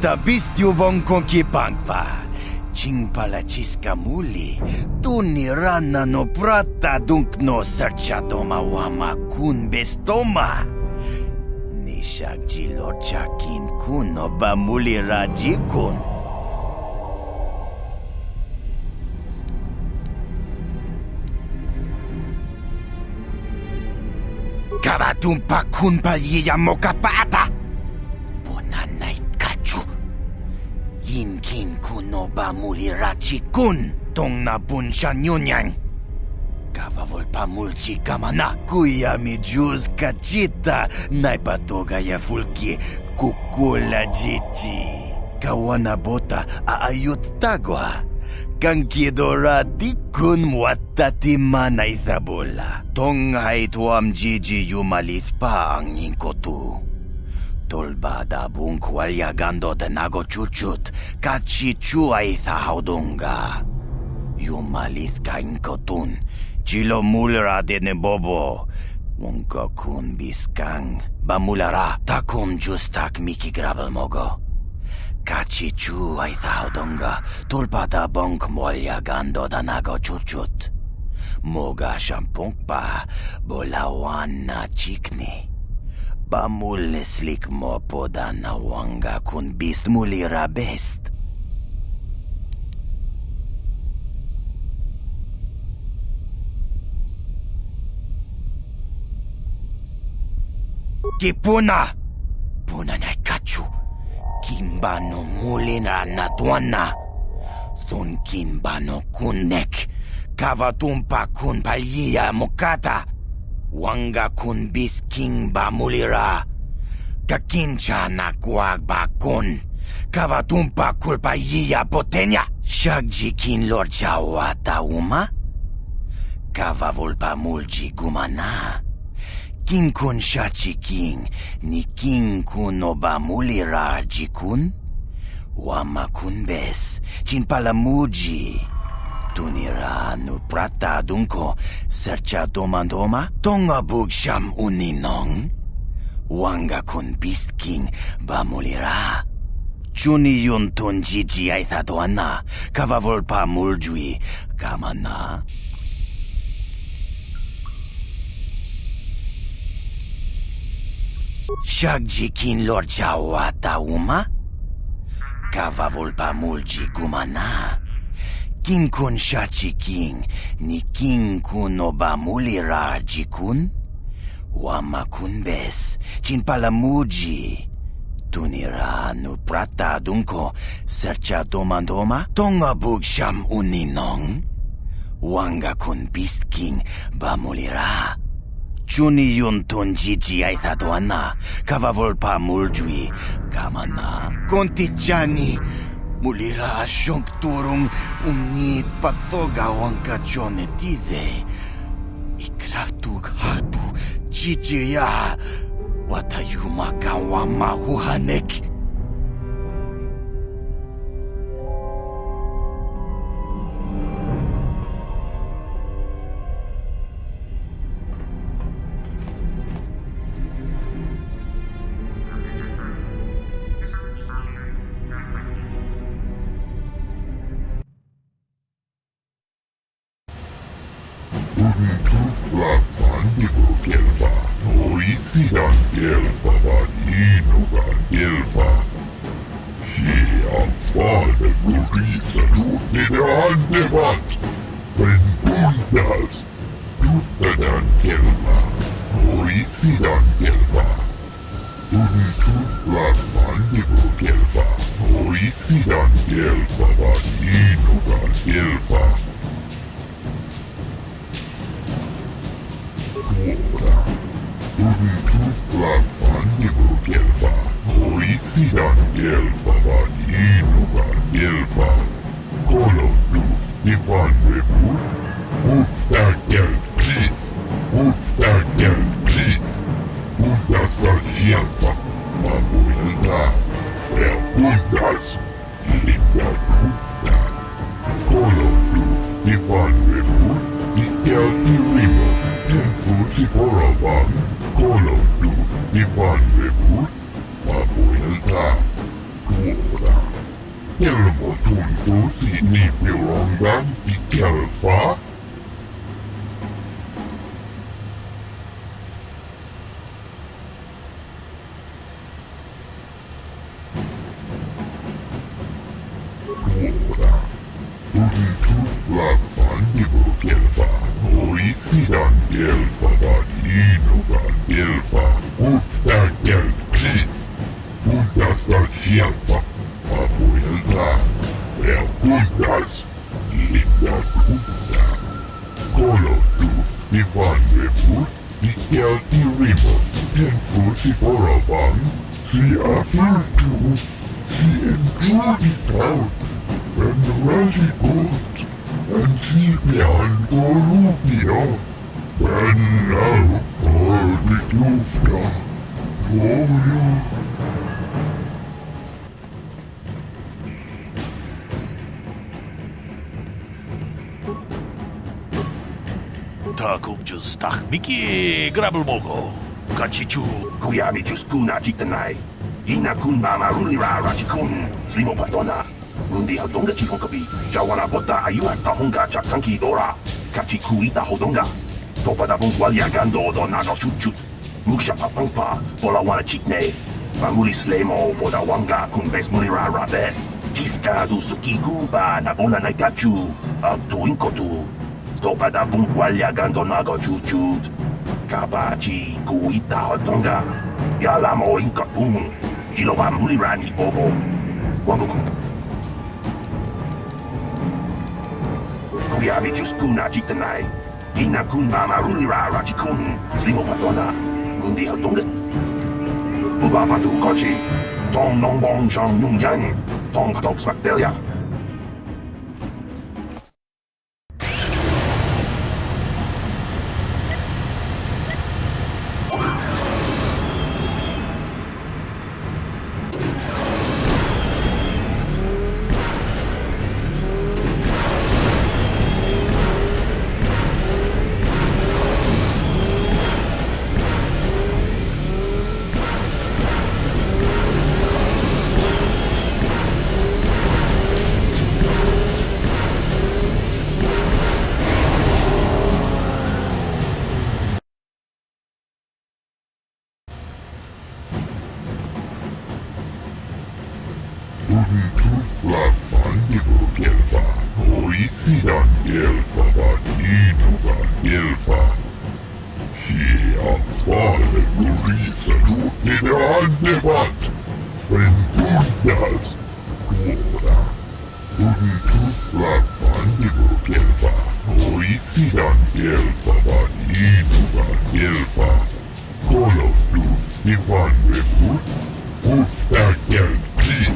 Tabistyo bang kipangpa. Ching palachiska muli. Tunirana no prata dunkno serchadoma wama kun bestoma. Nishak jilochakin kuno bamuli rajikun. Kavatumpa kun palyiya mokapata. Bonanay kachu. Yinkin kuno bamuli rachikun. Tong nabun siya nyunyang. Kavavol pamulchi kamana. Kuya mi juz kachita. Naipatogaya fulki kukula jichi. Kawana bota aayut tagwa. Kankidora dikun muattatima na ithabola. Tonghay tuam jiji yumalit pa ang inkotu. Tolbada bungkwalya gando denago chuchut. Kachichu ay thahaudunga. Yumalit ka inkotun. Chilo mulra de bobo. Wongka kun biskang. Bamulara takum justak miki grabel mogo. Kachichu ay thaudonga, tulpada bonk molya gando danago chuchut. Moga shampong pa, bolawan na chikni. Bamuleslik mo poda na wanga kun bist mulira best. Kipuna! Puna na kachu. Kimbano mulina natuana. Thun kimbano kunek. Kavatumpa kun palyiya mukata. Wanga kun bis kimba mulira. Kakincha na kuagba kun. Kavatumpa kulpalyiya potenya. Shagji kin lorcha wata uma. Kavavulpa mulji gumana. King kun shachi king, ni king kun oba mulira jikun? Wama kun bes, chin palamuji. Tunira nu prata dunko, sercha domandoma, tonga bugsham uninong? Wanga kun beast king ba mulira? Chuni yun tun jiji ay thadoana, kavavolpa muljui, kamana? Shagji kin lorcha wata uma? Kavavulpa mulji gumana. King kun shachi king, ni king kun oba mulira jikun? Wama kun bes, chin palamuji. Tunira nu prata dunko, sercha domandoma, tonga bugsham uninong? Wanga kun beast king ba mulira? Chuni yun tun jiji ay thadoana, kavavolpa muljui, kamana. Kontichani, mulira asyong turong umni patoga wangka chone tize. Ikratug hatu, jiji ya, watayuma kawama huhanek. Gelfa, oisidan gelfa vaninugan gelfa. Hian fader glorisa tutnede andevat, men bundas, tuttadan gelfa, oisidan gelfa. Tuntustlan vandigo gelfa, oisidan gelfa vaninugan gelfa. Tuora. Tuntustlan vandigo gelfa, oisidan gelfa vaninugan gelfa. Kolondus divan rebur, ufta geld kris, ufta geld kris. Bundas var hjälpa, mamuelda, bundas, lindas ufta. Kolondus divan rebur, ikel i river. Futi Boravan, Kolondus, Ivan Rebut, Mabuelta, Ora, Elmo tunfuti ni pirongan di kelfa. Ora, untuk lapan di kelfa. Oisi dan kelfa badino dan kelfa. Ufta kelkis. Puntas dan siapa. Abuelta. Puntas. Linda punta. Kolo tu Ivan rebut. Ikel di rimot. Den futi porabang. Si afirtu. Si enjudi taut. En rasi gut. En si pian kolupia. En au fordit lufta. Ojo. Takumjus Miki grabul mogo. Kachichu Kuyami Juskuna Jitanai. Ina kun mama rulira rachikun. Slimo patona. Mundi hodonga chihokabi. Jawana bota ayuhat tahonga chatanki dora. Kachiku ita hodonga. Topada bungwalia gando do nago chuchut. Muksha papangpa. Bola wana chikne. Mamuli slemo boda wanga kun bes mulira rabes. Chiska du suki guba na bona naikachu. Abtu inkotu. Topada bungwalia gando nago chuchut. Kabachi kuita hodonga. Yalamo inkapung. Jiloba mulirani bobo. Wanguku. Kuyami Juskuna Jitanai. Ina kun mama rulira rachikun. Slimo patona. Mundi hodonga. Uba patu kochi. Tong nong bong shang yung yang. Tong katok spaktelia. Untuk lapan di kelfa. Oisi dan kelfa badino dan kelfa. Siapa leburi sedut tidak debat. Pentundas. Ora. Untuk lapan di kelfa. Oisi dan kelfa badino dan kelfa. Kalau tu Ivan rebut. Ufta kelkis.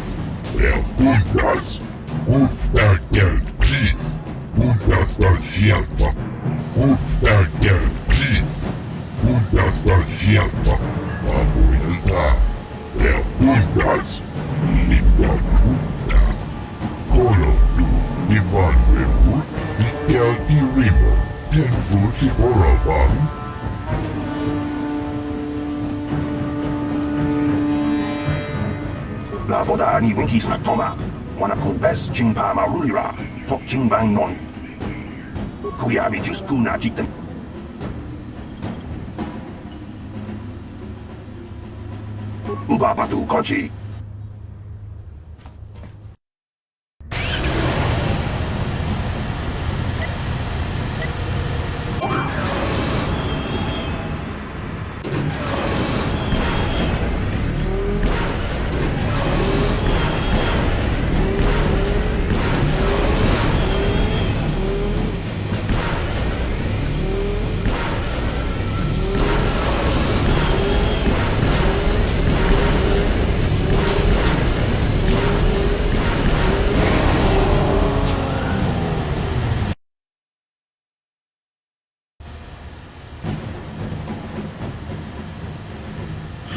Puntas. Ufta kelkis. Puntas dan siapa. Ufta kelkis. Puntas dan siapa. Abuelta. Puntas. Linda punta. Kalau tu Ivan rebut. Ikel di rimot. Den futi porabang. La boda ni winkis matoma. Wana kun bes jingpa marulira. Tok jingbang non. Kuyami Juskuna Jitan. Uba patu kochi.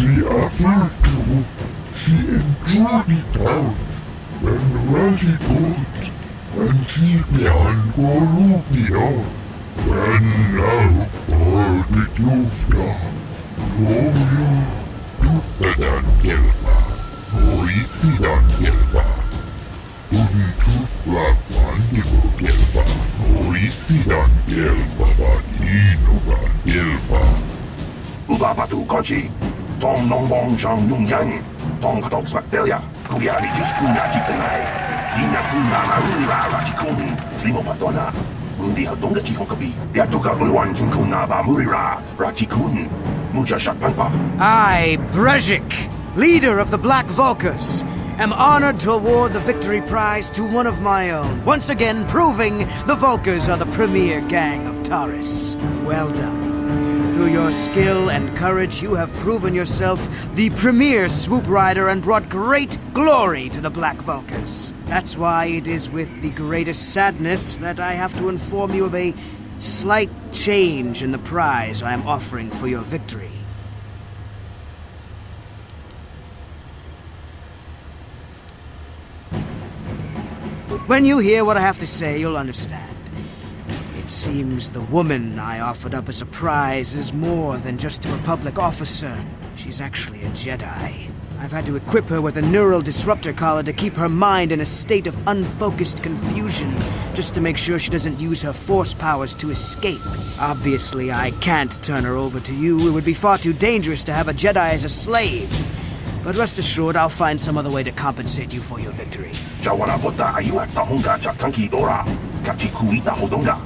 Si afirtu. Si enjudi taut. En rasi gut. En si pian kolupia. En au fordit lufta. Ojo. Tufta dan kelfa. Oisi dan kelfa. Elfa vaan Iinuga, Elfa. Uba patu kochi. Tong nong bong shang nung yang. Tong katok spaktelia. Kuya ni jus kuna jitanai. Ina kuna marura rachikun. Slimo patona. Mundi hadonga chikon kabi. Yatuka ulwan kin kuna ba murira rachikun. Mucha shakpanpa. I, Brezhik, leader of the Black Vulkars, am honored to award the victory prize to one of my own, once again proving the Vulkars are the premier gang of Taurus. Well done. Through your skill and courage, you have proven yourself the premier swoop rider and brought great glory to the Black Vulkars. That's why it is with the greatest sadness that I have to inform you of a slight change in the prize I am offering for your victory. When you hear what I have to say, you'll understand. It seems the woman I offered up as a prize is more than just a Republic officer. She's actually a Jedi. I've had to equip her with a neural disruptor collar to keep her mind in a state of unfocused confusion, just to make sure she doesn't use her force powers to escape. Obviously, I can't turn her over to you. It would be far too dangerous to have a Jedi as a slave. But rest assured, I'll find some other way to compensate you for your victory. Jawana bota ayuat tahonga chakanki dora. Kachi kuita hodonga.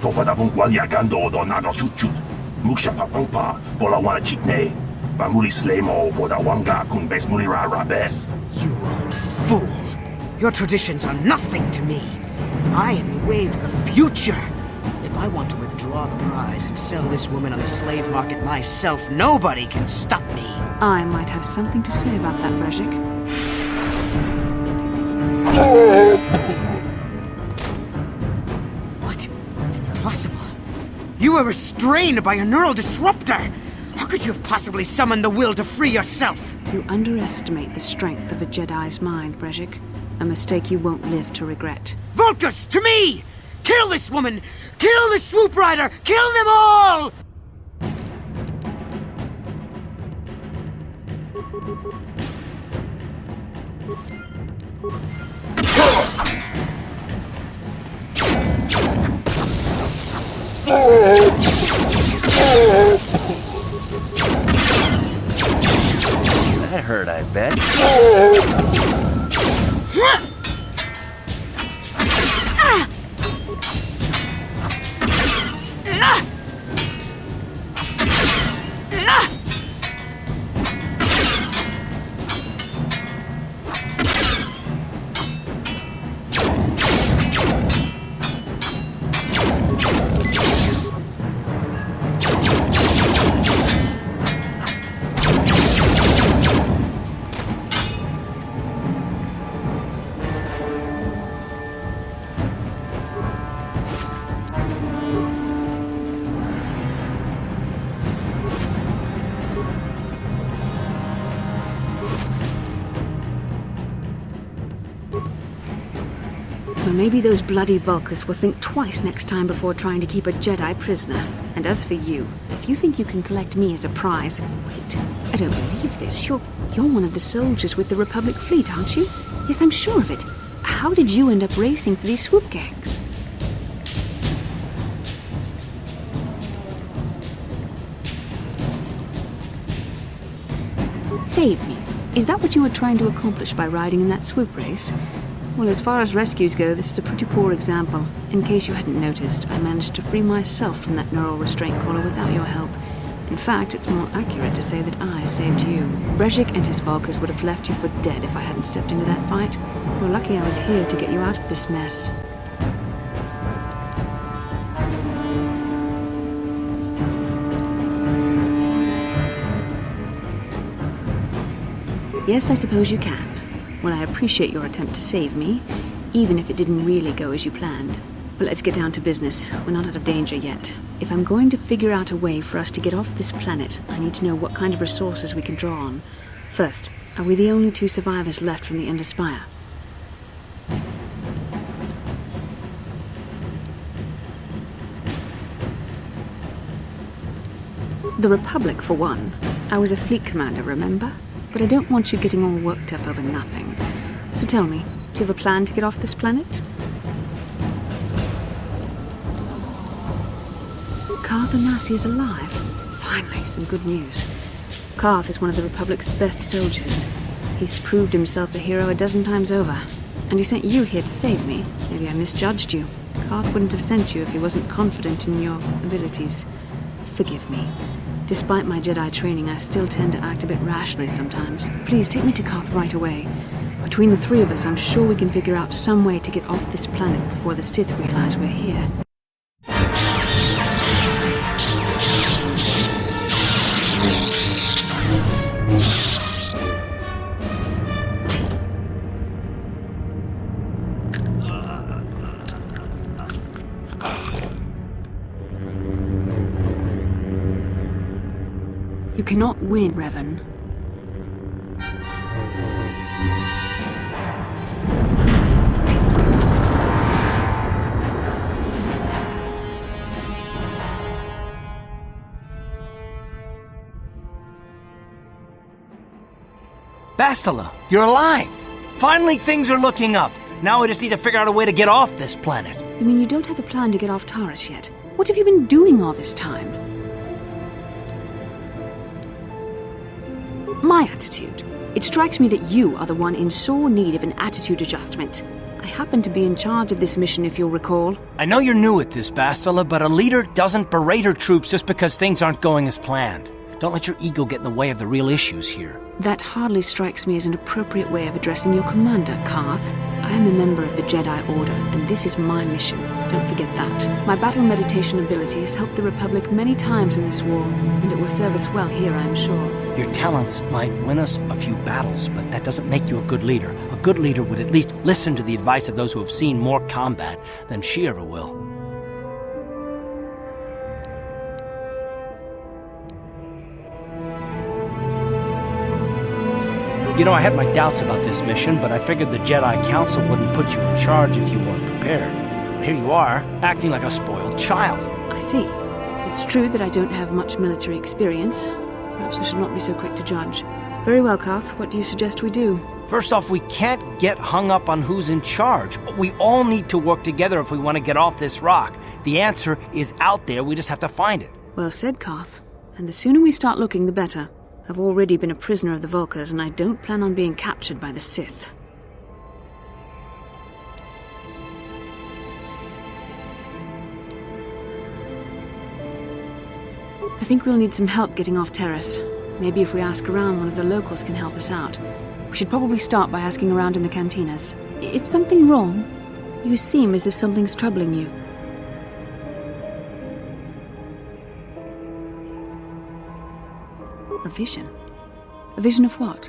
Topada bungwalia gando do nado chuchut. Muksha papangpa bola wana chikne. Bamuli slemo boda wanga kun bes mulira rabes. You old fool! Your traditions are nothing to me. I am the wave of the future. If I want to withdraw the prize and sell this woman on the slave market myself, nobody can stop me. I might have something to say about that, Brezhik. What? Impossible. You were restrained by a neural disruptor. How could you have possibly summoned the will to free yourself? You underestimate the strength of a Jedi's mind, Brezhik. A mistake you won't live to regret. Vulkars, to me! Kill this woman! Kill the swoop rider! Kill them all! That hurt, I bet. Well, maybe those bloody Vulkars will think twice next time before trying to keep a Jedi prisoner. And as for you, if you think you can collect me as a prize... Wait, I don't believe this. You're one of the soldiers with the Republic fleet, aren't you? Yes, I'm sure of it. How did you end up racing for these swoop gangs? Save me. Is that what you were trying to accomplish by riding in that swoop race? Well, as far as rescues go, this is a pretty poor example. In case you hadn't noticed, I managed to free myself from that neural restraint collar without your help. In fact, it's more accurate to say that I saved you. Brezhik and his Vulkars would have left you for dead if I hadn't stepped into that fight. We're lucky I was here to get you out of this mess. Yes, I suppose you can. Well, I appreciate your attempt to save me, even if it didn't really go as you planned. But let's get down to business. We're not out of danger yet. If I'm going to figure out a way for us to get off this planet, I need to know what kind of resources we can draw on. First, are we the only two survivors left from the Ender Spire? The Republic, for one. I was a fleet commander, remember? But I don't want you getting all worked up over nothing. So tell me, do you have a plan to get off this planet? Karth Onasi is alive. Finally, some good news. Karth is one of the Republic's best soldiers. He's proved himself a hero a dozen times over. And he sent you here to save me. Maybe I misjudged you. Karth wouldn't have sent you if he wasn't confident in your abilities. Forgive me. Despite my Jedi training, I still tend to act a bit rashly sometimes. Please take me to Karth right away. Between the three of us, I'm sure we can figure out some way to get off this planet before the Sith realize we're here. You cannot win, Revan. Bastila, you're alive! Finally, things are looking up. Now we just need to figure out a way to get off this planet. You mean you don't have a plan to get off Taurus yet? What have you been doing all this time? My attitude. It strikes me that you are the one in sore need of an attitude adjustment. I happen to be in charge of this mission, if you'll recall. I know you're new at this, Bastila, but a leader doesn't berate her troops just because things aren't going as planned. Don't let your ego get in the way of the real issues here. That hardly strikes me as an appropriate way of addressing your commander, Karth. I am a member of the Jedi Order, and this is my mission. Don't forget that. My battle meditation ability has helped the Republic many times in this war, and it will serve us well here, I am sure. Your talents might win us a few battles, but that doesn't make you a good leader. A good leader would at least listen to the advice of those who have seen more combat than she ever will. You know, I had my doubts about this mission, but I figured the Jedi Council wouldn't put you in charge if you weren't prepared. Here you are, acting like a spoiled child. I see. It's true that I don't have much military experience. Perhaps I should not be so quick to judge. Very well, Karth. What do you suggest we do? First off, we can't get hung up on who's in charge. We all need to work together if we want to get off this rock. The answer is out there, we just have to find it. Well said, Karth. And the sooner we start looking, the better. I've already been a prisoner of the Vulkars, and I don't plan on being captured by the Sith. I think we'll need some help getting off Terrace. Maybe if we ask around, one of the locals can help us out. We should probably start by asking around in the cantinas. Is something wrong? You seem as if something's troubling you. A vision? A vision of what?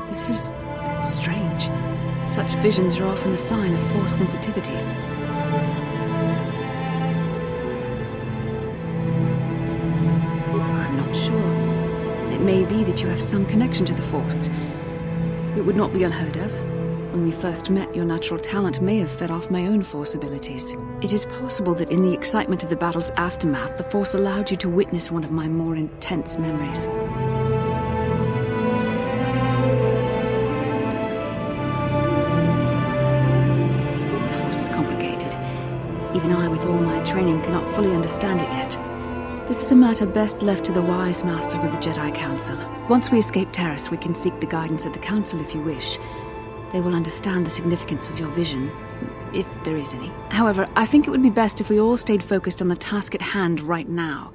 It's strange. Such visions are often a sign of Force sensitivity. I'm not sure. It may be that you have some connection to the Force. It would not be unheard of. When we first met, your natural talent may have fed off my own Force abilities. It is possible that in the excitement of the battle's aftermath, the Force allowed you to witness one of my more intense memories. The Force is complicated. Even I, with all my training, cannot fully understand it yet. This is a matter best left to the wise masters of the Jedi Council. Once we escape Terrace, we can seek the guidance of the Council if you wish. They will understand the significance of your vision, if there is any. However, I think it would be best if we all stayed focused on the task at hand right now.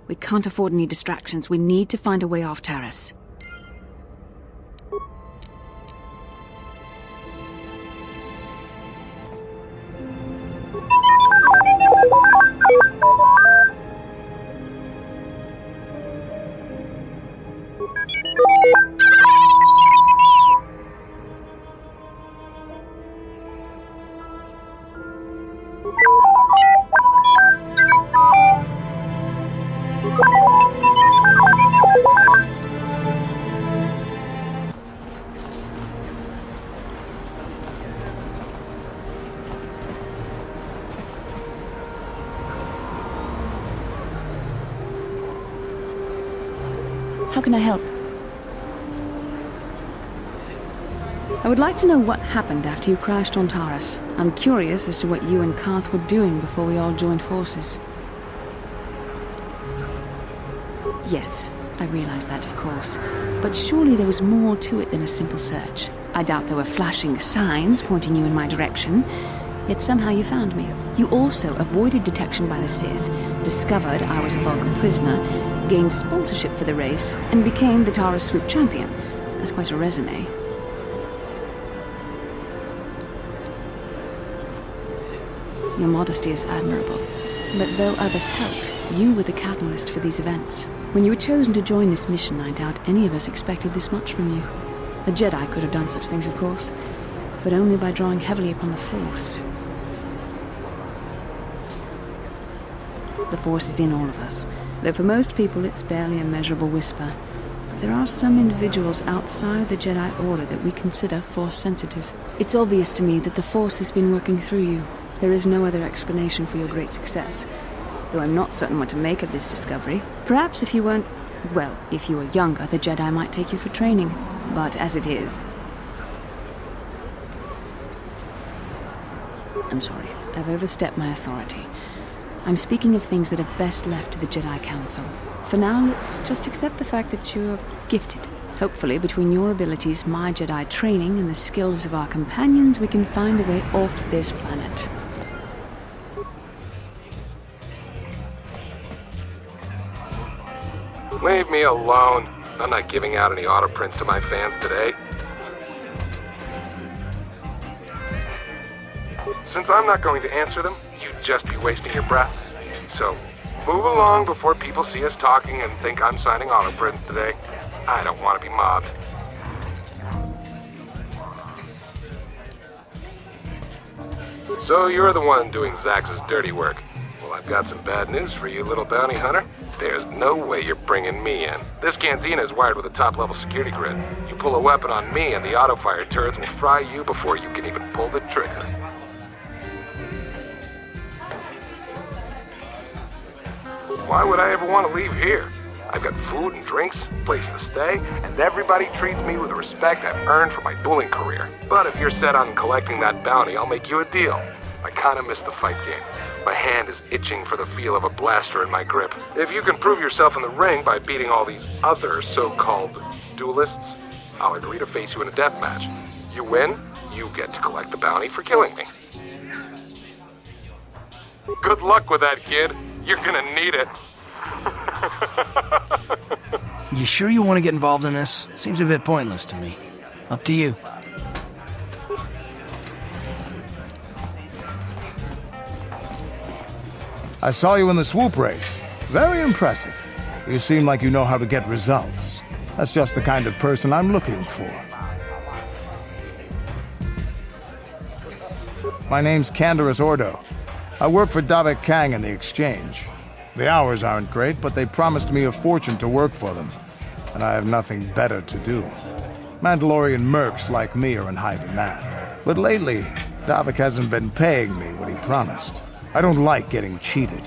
We can't afford any distractions. We need to find a way off Terrace. How can I help? I would like to know what happened after you crashed on Taurus. I'm curious as to what you and Karth were doing before we all joined forces. Yes, I realize that, of course. But surely there was more to it than a simple search. I doubt there were flashing signs pointing you in my direction. Yet somehow you found me. You also avoided detection by the Sith, discovered I was a Vulcan prisoner, gained sponsorship for the race, and became the Taurus Swoop champion. That's quite a resume. Your modesty is admirable. But though others helped, you were the catalyst for these events. When you were chosen to join this mission, I doubt any of us expected this much from you. A Jedi could have done such things, of course, but only by drawing heavily upon the Force. The Force is in all of us, though for most people it's barely a measurable whisper. But there are some individuals outside the Jedi Order that we consider Force-sensitive. It's obvious to me that the Force has been working through you. There is no other explanation for your great success, though I'm not certain what to make of this discovery. Perhaps if you weren't... well, if you were younger, the Jedi might take you for training. But as it is... I'm sorry, I've overstepped my authority. I'm speaking of things that are best left to the Jedi Council. For now, let's just accept the fact that you're gifted. Hopefully, between your abilities, my Jedi training, and the skills of our companions, we can find a way off this planet. Leave me alone. I'm not giving out any auto prints to my fans today. Since I'm not going to answer them, you'd just be wasting your breath. So, move along before people see us talking and think I'm signing auto prints today. I don't want to be mobbed. So you're the one doing Zax's dirty work. Well, I've got some bad news for you, little bounty hunter. There's no way you're bringing me in. This cantina is wired with a top-level security grid. You pull a weapon on me and the auto-fire turrets will fry you before you can even pull the trigger. Why would I ever want to leave here? I've got food and drinks, place to stay, and everybody treats me with the respect I've earned for my dueling career. But if you're set on collecting that bounty, I'll make you a deal. I kinda miss the fight game. My hand is itching for the feel of a blaster in my grip. If you can prove yourself in the ring by beating all these other so-called duelists, I'll agree to face you in a death match. You win, you get to collect the bounty for killing me. Good luck with that, kid. You're gonna need it. You sure you want to get involved in this? Seems a bit pointless to me. Up to you. I saw you in the Swoop race. Very impressive. You seem like you know how to get results. That's just the kind of person I'm looking for. My name's Canderous Ordo. I work for Davik Kang in the Exchange. The hours aren't great, but they promised me a fortune to work for them, and I have nothing better to do. Mandalorian mercs like me are in high demand. But lately, Davik hasn't been paying me what he promised. I don't like getting cheated,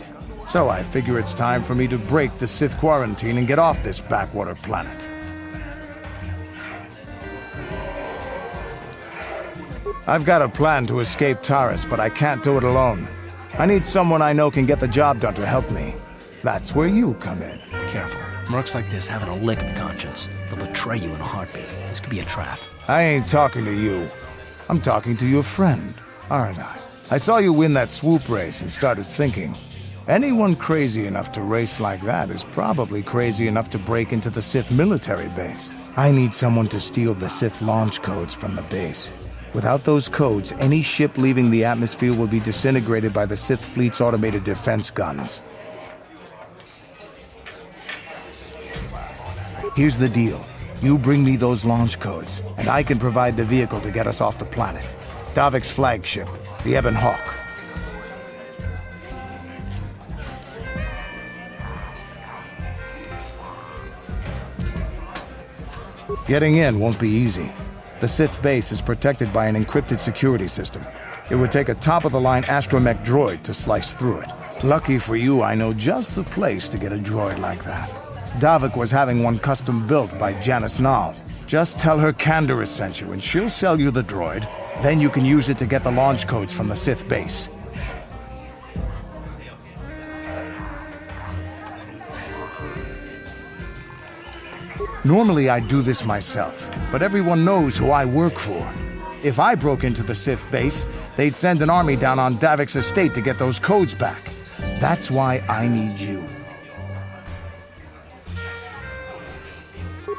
so I figure it's time for me to break the Sith quarantine and get off this backwater planet. I've got a plan to escape Taurus, but I can't do it alone. I need someone I know can get the job done to help me. That's where you come in. Careful. Mercs like this haven't a lick of conscience. They'll betray you in a heartbeat. This could be a trap. I ain't talking to you. I'm talking to your friend, aren't I? I saw you win that Swoop race and started thinking, anyone crazy enough to race like that is probably crazy enough to break into the Sith military base. I need someone to steal the Sith launch codes from the base. Without those codes, any ship leaving the atmosphere will be disintegrated by the Sith fleet's automated defense guns. Here's the deal. You bring me those launch codes, and I can provide the vehicle to get us off the planet. Davik's flagship, the Ebon Hawk. Getting in won't be easy. The Sith base is protected by an encrypted security system. It would take a top-of-the-line astromech droid to slice through it. Lucky for you, I know just the place to get a droid like that. Davik was having one custom built by Janice Nall. Just tell her Canderous sent you, and she'll sell you the droid. Then you can use it to get the launch codes from the Sith base. Normally I'd do this myself, but everyone knows who I work for. If I broke into the Sith base, they'd send an army down on Davik's estate to get those codes back. That's why I need you.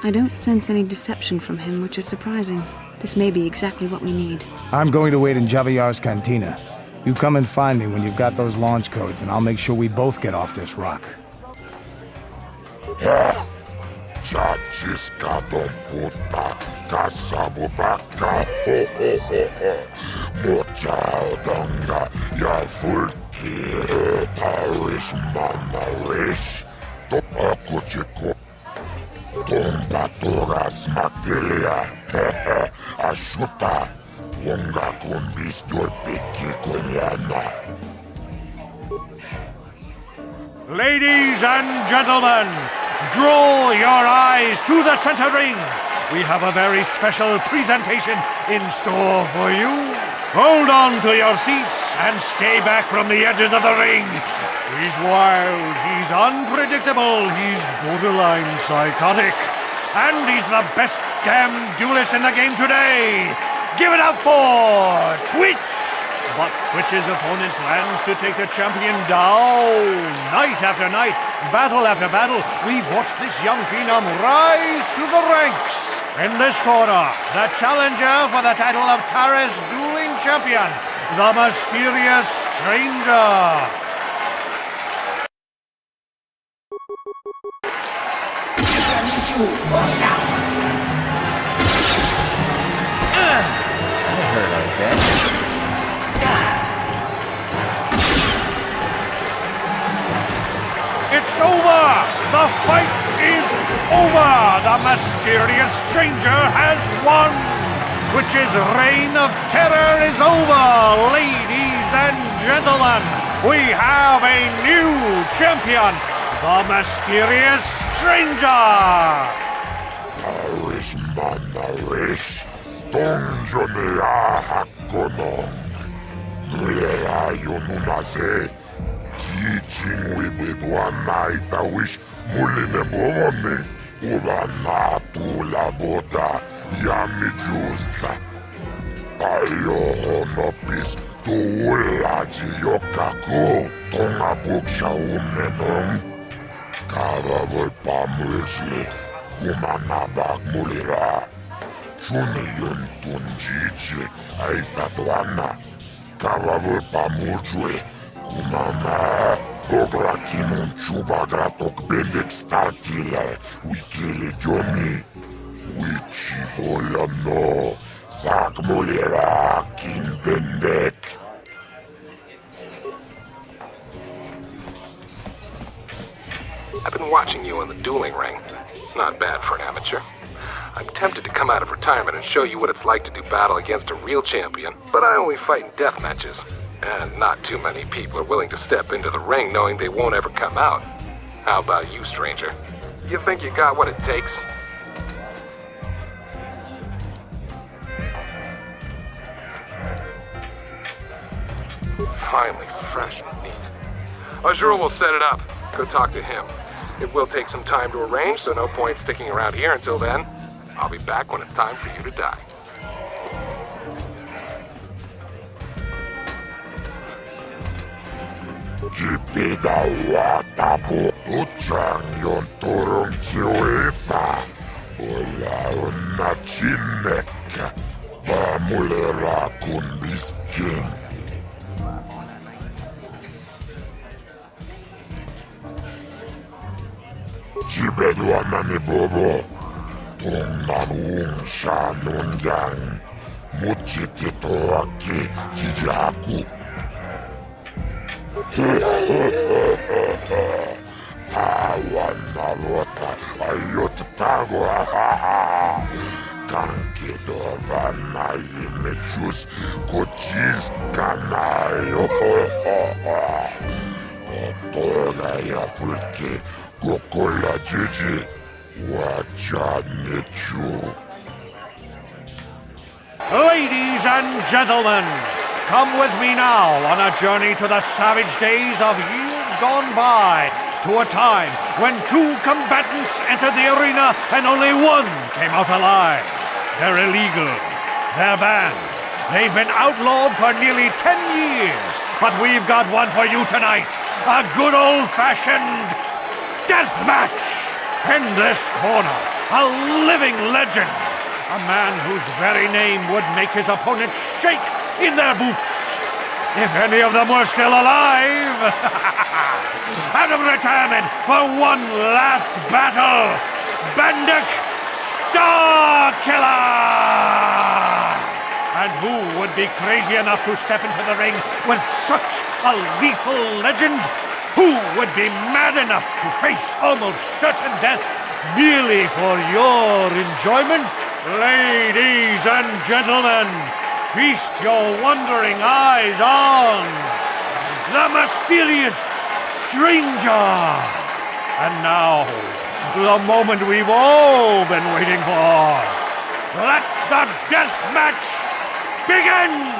I don't sense any deception from him, which is surprising. This may be exactly what we need. I'm going to wait in Javier's cantina. You come and find me when you've got those launch codes, and I'll make sure we both get off this rock. Chachiskadon puta kasabubaka mochaudonga ya fulki tarish manarish to akuchiko tombaturas materia ashuta wonga kumbistur piki kunyana. Ladies and gentlemen, draw your eyes to the center ring. We have a very special presentation in store for you. Hold on to your seats and stay back from the edges of the ring. He's wild, he's unpredictable, he's borderline psychotic. And he's the best damn duelist in the game today. Give it up for Twitch! But Twitch's opponent plans to take the champion down. Night after night, battle after battle, we've watched this young phenom rise through the ranks. In this corner, the challenger for the title of Taris Dueling Champion, the mysterious stranger. That hurt, I bet. It's over! The fight is over! The mysterious stranger has won! Twitch's reign of terror is over! Ladies and gentlemen, we have a new champion! The mysterious stranger! Tarish manarish donjonea hakonong nulera yonunase teaching wibidwana itawish muline bomone ubana tula bota yamijusa ayohonopis tuulaji yokaku tonga buksha umenong kavavol pamwisli kumanabak mulira Chuniyun tunjichi aitatuana kavavol pamujwe kumana obrakinun chubagratok bendek starkile wikili jomi wichibolano zakmulira kin bendek. I've been watching you in the dueling ring. Not bad for an amateur. I'm tempted to come out of retirement and show you what it's like to do battle against a real champion, but I only fight in death matches. And not too many people are willing to step into the ring knowing they won't ever come out. How about you, stranger? You think you got what it takes? Finally, fresh and neat. Azure will set it up. Go talk to him. It will take some time to arrange, so no point sticking around here until then. I'll be back when it's time for you to die. Jipida watabu uchang yon turung chiwita Ula una chinek Bamulera kun biskin Jibedwana ni bobo Tungnan sha nungyang Muchitito aki jijaku Tawan na lota ayot tago Kankidovan na imechus Kochis kanayo Kotoga ya fulke Kokola jiji Wacha nechu Ladies and gentlemen, come with me now on a journey to the savage days of years gone by, to a time when two combatants entered the arena and only one came out alive. They're illegal. They're banned. They've been outlawed for nearly 10 years, but we've got one for you tonight. A good old-fashioned death match. In this corner, a living legend. A man whose very name would make his opponents shake in their boots. If any of them were still alive. Out of retirement for one last battle, Bandek Starkiller! And who would be crazy enough to step into the ring with such a lethal legend? Who would be mad enough to face almost certain death merely for your enjoyment? Ladies and gentlemen, feast your wondering eyes on the mysterious stranger. And now, the moment we've all been waiting for. Let the death match begin!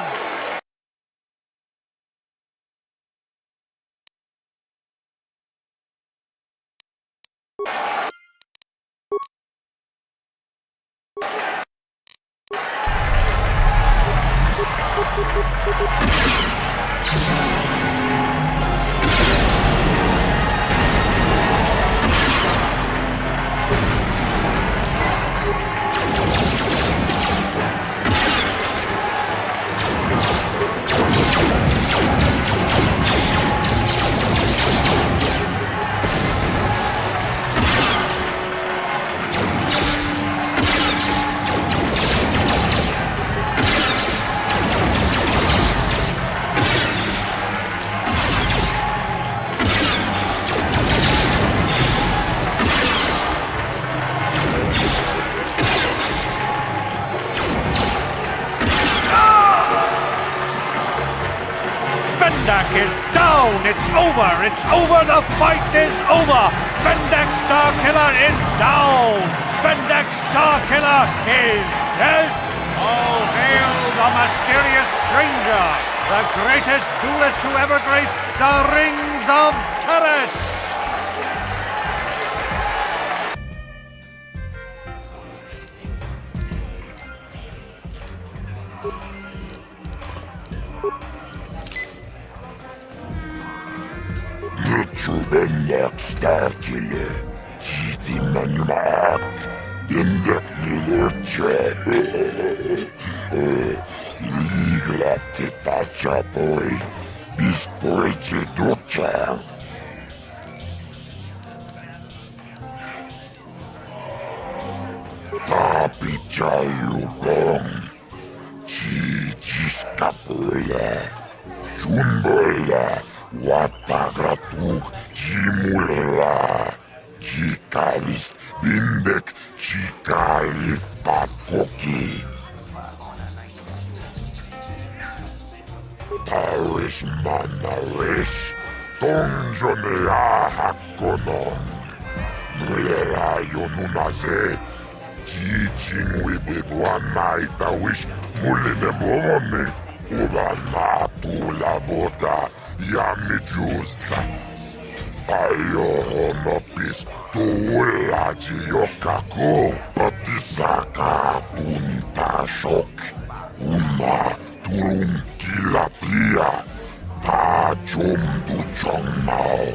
Bendak is down! It's over! It's over! The fight is over! Bendak Starkiller is down! Bendak Starkiller is dead! All hail the mysterious stranger! The greatest duelist to ever grace the rings of Terrace! Bendak Starkiller, Gittiman Yumak, Bendak Nilurche, Ligla Titachapoi, Bisporche Ducha. Tapichayu Gong, Chichiskapula, Jumbola. Watagratuk Jimula Chikalis Bindek Chikalis Pakoki Taris Manaris Tonjonea Hakonon Mulera Yonunaze Chichin Wibiguana Itawish Mulinemone Ubana Tula Boda Yamijusa Ayohonopis Tuulaji Yokaku Patisaka Punta Shok Uma Turun Kilapia Ta Chom Du Chong Mao